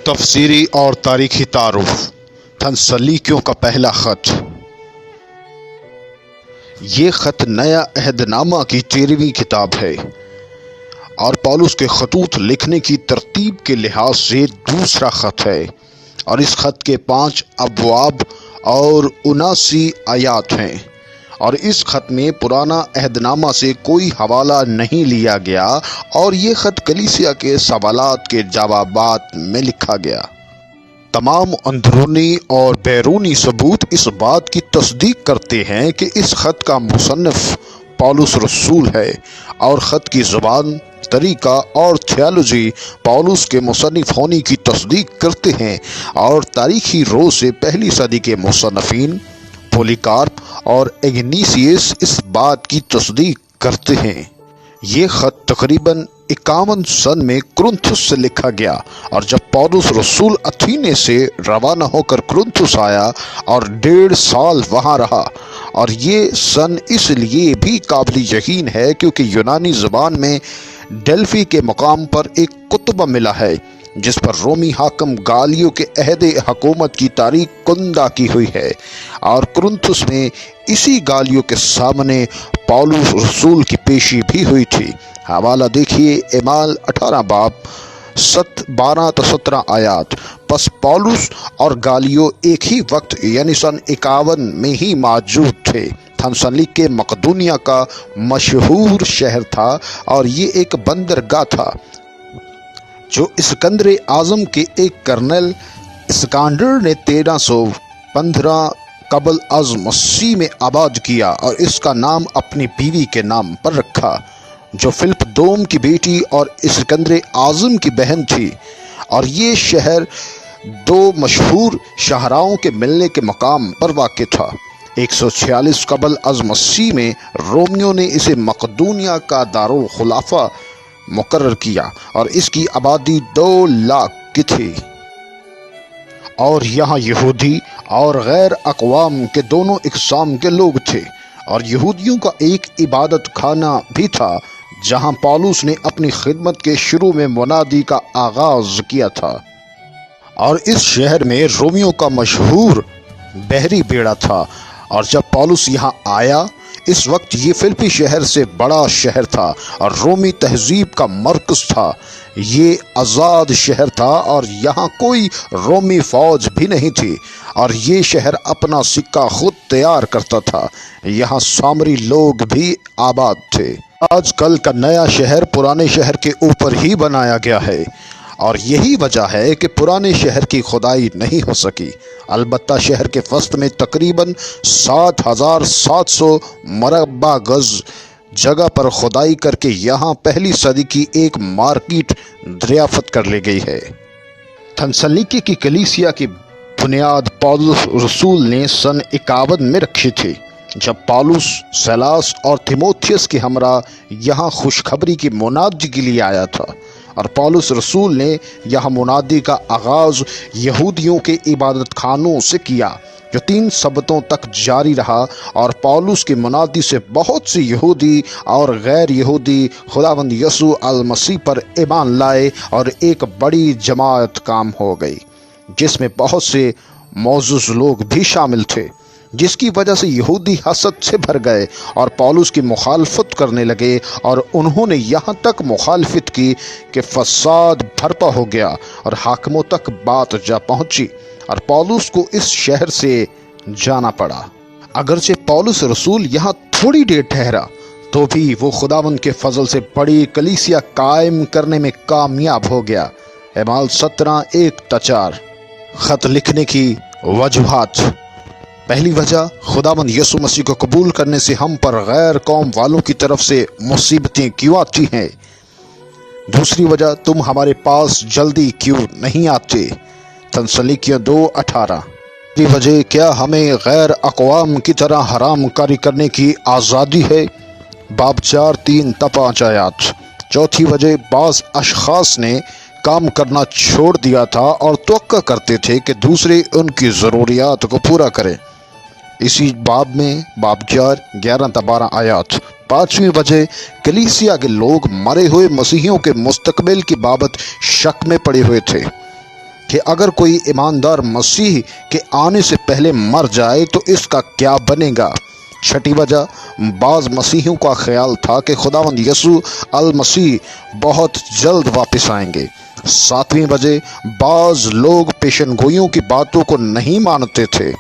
تفسیری اور تاریخی تعارف تھسلنیکیوں کا پہلا خط۔ یہ خط نیا عہد نامہ کی 13ویں کتاب ہے اور پولس کے خطوط لکھنے کی ترتیب کے لحاظ سے دوسرا خط ہے، اور اس خط کے 5 ابواب اور 79 آیات ہیں، اور اس خط میں پرانا عہد نامہ سے کوئی حوالہ نہیں لیا گیا، اور یہ خط کلیسیا کے سوالات کے جوابات میں لکھا گیا۔ تمام اندرونی اور بیرونی ثبوت اس بات کی تصدیق کرتے ہیں کہ اس خط کا مصنف پولس رسول ہے، اور خط کی زبان، طریقہ اور تھیالوجی پولس کے مصنف ہونے کی تصدیق کرتے ہیں، اور تاریخی رو سے پہلی صدی کے مصنفین پولیکارپ اور اگنیسیس اس بات کی تصدیق کرتے ہیں۔ یہ خط تقریباً 51 سن میں کرنتھس سے لکھا گیا، اور جب پولس رسول اتھینے سے روانہ ہو کر کرنتھس آیا اور 1.5 سال وہاں رہا، اور یہ سن اس لیے بھی قابل یقین ہے کیونکہ یونانی زبان میں ڈیلفی کے مقام پر ایک کتبہ ملا ہے جس پر رومی حاکم گالیو کے عہد حکومت کی تاریخ کندہ کی ہوئی ہے، اور کرنتھس میں اسی گالیو کے سامنے پولس رسول کی پیشی بھی ہوئی تھی۔ حوالہ دیکھیے اعمال 18 باب 12 تا 17 آیات۔ پس پولس اور گالیو ایک ہی وقت یعنی سن 51 میں ہی موجود تھے۔ تھسلنیکے مقدونیہ کا مشہور شہر تھا، اور یہ ایک بندرگاہ تھا جو اسکندر اعظم کے ایک کرنل اسکندر نے 1315 قبل از مسیح میں آباد کیا، اور اس کا نام اپنی بیوی کے نام پر رکھا جو فلپ دوم کی بیٹی اور اسکندر اعظم کی بہن تھی۔ اور یہ شہر 2 مشہور شاہراہوں کے ملنے کے مقام پر واقع تھا۔ 146 قبل از مسیح میں رومیوں نے اسے مقدونیہ کا دارالخلافہ مقرر کیا، اور اس کی آبادی 2 لاکھ کی تھی، اور یہاں یہودی اور غیر اقوام کے دونوں اقسام کے لوگ تھے، اور یہودیوں کا ایک عبادت خانہ بھی تھا جہاں پولس نے اپنی خدمت کے شروع میں منادی کا آغاز کیا تھا۔ اور اس شہر میں رومیوں کا مشہور بحری بیڑا تھا، اور جب پولس یہاں آیا اس وقت یہ فلپی شہر سے بڑا شہر تھا اور رومی تہذیب کا مرکز تھا۔ یہ آزاد شہر تھا اور یہاں کوئی رومی فوج بھی نہیں تھی، اور یہ شہر اپنا سکہ خود تیار کرتا تھا۔ یہاں سامری لوگ بھی آباد تھے۔ آج کل کا نیا شہر پرانے شہر کے اوپر ہی بنایا گیا ہے، اور یہی وجہ ہے کہ پرانے شہر کی کھدائی نہیں ہو سکی۔ البتہ شہر کے وسط میں تقریباً 7700 مربع گز جگہ پر کھدائی کر کے یہاں پہلی صدی کی ایک مارکیٹ دریافت کر لی گئی ہے۔ تھسلنیکے کی کلیسیا کی بنیاد پولس رسول نے سن 51 میں رکھی تھی، جب پولس سیلاس اور تیموتھیوس کے ہمراہ یہاں خوشخبری کی منادی کے لیے آیا تھا، اور پولس رسول نے یہاں منادی کا آغاز یہودیوں کے عبادت خانوں سے کیا جو 3 سبتوں تک جاری رہا، اور پولس کی منادی سے بہت سے یہودی اور غیر یہودی خداوند یسوع المسیح پر ایمان لائے، اور ایک بڑی جماعت کام ہو گئی جس میں بہت سے معزز لوگ بھی شامل تھے، جس کی وجہ سے یہودی حسد سے بھر گئے اور پولس کی مخالفت کرنے لگے، اور انہوں نے یہاں تک مخالفت کی کہ فساد برپا ہو گیا اور حاکموں تک بات جا پہنچی، اور پولس کو اس شہر سے جانا پڑا۔ اگرچہ پولس رسول یہاں تھوڑی دیر ٹھہرا تو بھی وہ خداوند کے فضل سے بڑی کلیسیا قائم کرنے میں کامیاب ہو گیا۔ اعمال 17:1-4۔ خط لکھنے کی وجوہات۔ پہلی وجہ، خداوند یسوع مسیح کو قبول کرنے سے ہم پر غیر قوم والوں کی طرف سے مصیبتیں کیوں آتی ہیں؟ دوسری وجہ، تم ہمارے پاس جلدی کیوں نہیں آتے؟ تھسلنیکیوں 2:18۔ تیسری وجہ، کیا ہمیں غیر اقوام کی طرح حرام کاری کرنے کی آزادی ہے؟ باب 4:3-5 آیات۔ چوتھی وجہ، بعض اشخاص نے کام کرنا چھوڑ دیا تھا اور توقع کرتے تھے کہ دوسرے ان کی ضروریات کو پورا کریں، اسی باب میں باب 4:11-12 آیات۔ پانچویں وجہ، کلیسیا کے لوگ مرے ہوئے مسیحیوں کے مستقبل کی بابت شک میں پڑے ہوئے تھے۔ کہ اگر کوئی ایماندار مسیح کے آنے سے پہلے مر جائے تو اس کا کیا بنے گا۔ چھٹی وجہ، بعض مسیحیوں کا خیال تھا کہ خداوند یسوع المسیح بہت جلد واپس آئیں گے۔ ساتویں وجہ، بعض لوگ پیشن گوئیوں کی باتوں کو نہیں مانتے تھے۔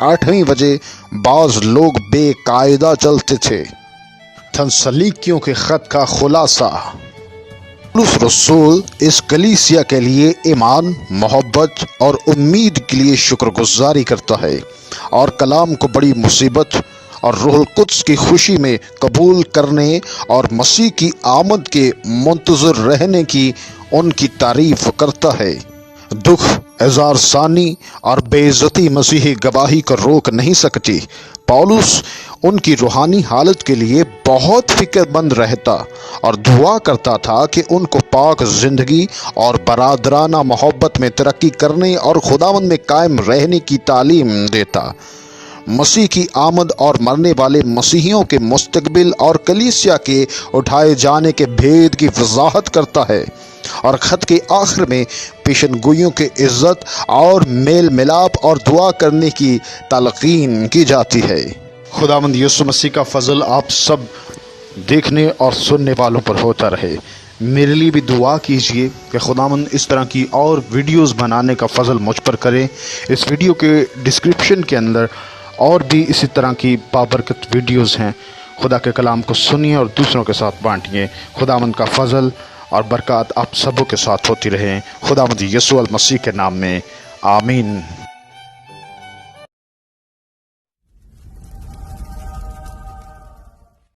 آٹھویں وجہ، بعض لوگ بے قاعدہ چلتے تھے۔ تھسلنیکیوں کے خط کا خلاصہ۔ پولس رسول اس کلیسیا کے لیے ایمان، محبت اور امید کے لیے شکر گزاری کرتا ہے اور کلام کو بڑی مصیبت اور روح القدس کی خوشی میں قبول کرنے اور مسیح کی آمد کے منتظر رہنے کی ان کی تعریف کرتا ہے۔ دکھ، اظہار ثانی اور بے عزتی مسیحی گواہی کو روک نہیں سکتی۔ پولس ان کی روحانی حالت کے لیے بہت فکر مند رہتا اور دعا کرتا تھا کہ ان کو پاک زندگی اور برادرانہ محبت میں ترقی کرنے اور خداوند میں قائم رہنے کی تعلیم دیتا۔ مسیح کی آمد اور مرنے والے مسیحیوں کے مستقبل اور کلیسیا کے اٹھائے جانے کے بھید کی وضاحت کرتا ہے، اور خط کے آخر میں پیشن گوئیوں کے عزت اور میل ملاپ اور دعا کرنے کی تلقین کی جاتی ہے۔ خداوند یسوع مسیح کا فضل آپ سب دیکھنے اور سننے والوں پر ہوتا رہے۔ میرے لیے بھی دعا کیجئے کہ خداوند اس طرح کی اور ویڈیوز بنانے کا فضل مجھ پر کرے۔ اس ویڈیو کے ڈسکرپشن کے اندر اور بھی اسی طرح کی بابرکت ویڈیوز ہیں۔ خدا کے کلام کو سنیے اور دوسروں کے ساتھ بانٹیے۔ خداوند کا فضل اور برکات آپ سبوں کے ساتھ ہوتی رہیں۔ خداوند یسوع المسیح کے نام میں آمین۔